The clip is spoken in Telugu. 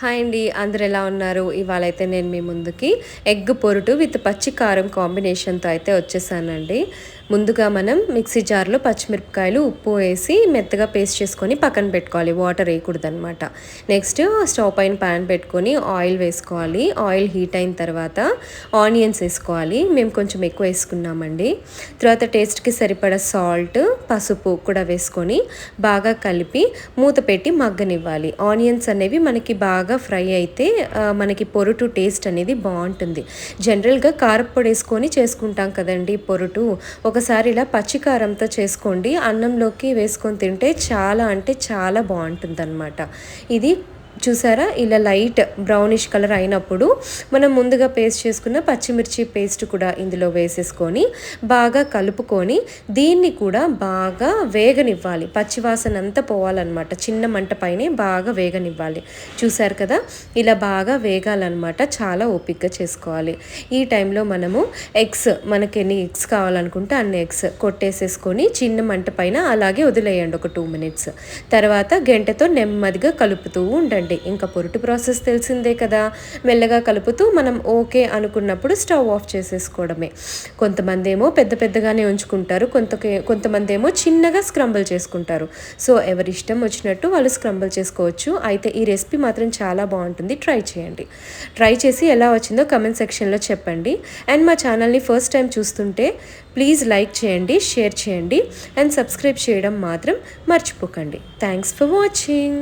హాయ్ అండి, అందరు ఎలా ఉన్నారు? ఇవాళ అయితే నేను మీ ముందుకి ఎగ్ పొరుటు విత్ పచ్చి కారం కాంబినేషన్తో అయితే వచ్చేసానండి. ముందుగా మనం మిక్సీ జార్లో పచ్చిమిరపకాయలు ఉప్పు వేసి మెత్తగా పేస్ట్ చేసుకొని పక్కన పెట్టుకోవాలి, వాటర్ వేయకూడదు అనమాట. నెక్స్ట్ స్టవ్ పైన ప్యాన్ పెట్టుకొని ఆయిల్ వేసుకోవాలి. ఆయిల్ హీట్ అయిన తర్వాత ఆనియన్స్ వేసుకోవాలి. మేము కొంచెం ఎక్కువ వేసుకున్నామండి. తర్వాత టేస్ట్కి సరిపడా సాల్ట్, పసుపు కూడా వేసుకొని బాగా కలిపి మూత పెట్టి మగ్గనివ్వాలి. ఆనియన్స్ అనేవి మనకి బాగా ఫ్రై అయితే మనకి పొరుటు టేస్ట్ అనేది బాగుంటుంది. జనరల్గా కారప్పొడి వేసుకొని చేసుకుంటాం కదండి పొరుటు. ఒకసారి ఇలా పచ్చి కారంతో చేసుకోండి, అన్నంలోకి వేసుకొని తింటే చాలా అంటే చాలా బాగుంటుంది అనమాట. ఇది చూసారా, ఇలా లైట్ బ్రౌనిష్ కలర్ అయినప్పుడు మనం ముందుగా పేస్ట్ చేసుకున్న పచ్చిమిర్చి పేస్ట్ కూడా ఇందులో వేసేసుకొని బాగా కలుపుకొని దీన్ని కూడా బాగా వేగనివ్వాలి. పచ్చివాసన అంతా పోవాలన్నమాట. చిన్న మంట పైనే బాగా వేగనివ్వాలి. చూసారు కదా, ఇలా బాగా వేగాలన్నమాట. చాలా ఓపికగా చేసుకోవాలి. ఈ టైంలో మనము ఎగ్స్, మనకి ఎన్ని ఎగ్స్ కావాలనుకుంటే అన్ని ఎగ్స్ కొట్టేసేసుకొని చిన్న మంట పైన అలాగే వదిలేయండి ఒక 2 minutes. తర్వాత గంటెతో నెమ్మదిగా కలుపుతూ ఉండండి. ఇంకా పొరుటు ప్రాసెస్ తెలిసిందే కదా. మెల్లగా కలుపుతూ మనం ఓకే అనుకున్నప్పుడు స్టవ్ ఆఫ్ చేసేసుకోవడమే. కొంతమంది ఏమో పెద్ద పెద్దగానే ఉంచుకుంటారు, కొంతమంది ఏమో చిన్నగా స్క్రంబుల్ చేసుకుంటారు. సో ఎవరి ఇష్టం వచ్చినట్టు వాళ్ళు స్క్రంబుల్ చేసుకోవచ్చు. అయితే ఈ రెసిపీ మాత్రం చాలా బాగుంటుంది, ట్రై చేయండి. ట్రై చేసి ఎలా వచ్చిందో కమెంట్ సెక్షన్లో చెప్పండి. అండ్ మా ఛానల్ని ఫస్ట్ టైం చూస్తుంటే ప్లీజ్ లైక్ చేయండి, షేర్ చేయండి అండ్ సబ్స్క్రైబ్ చేయడం మాత్రం మర్చిపోకండి. Thanks for watching.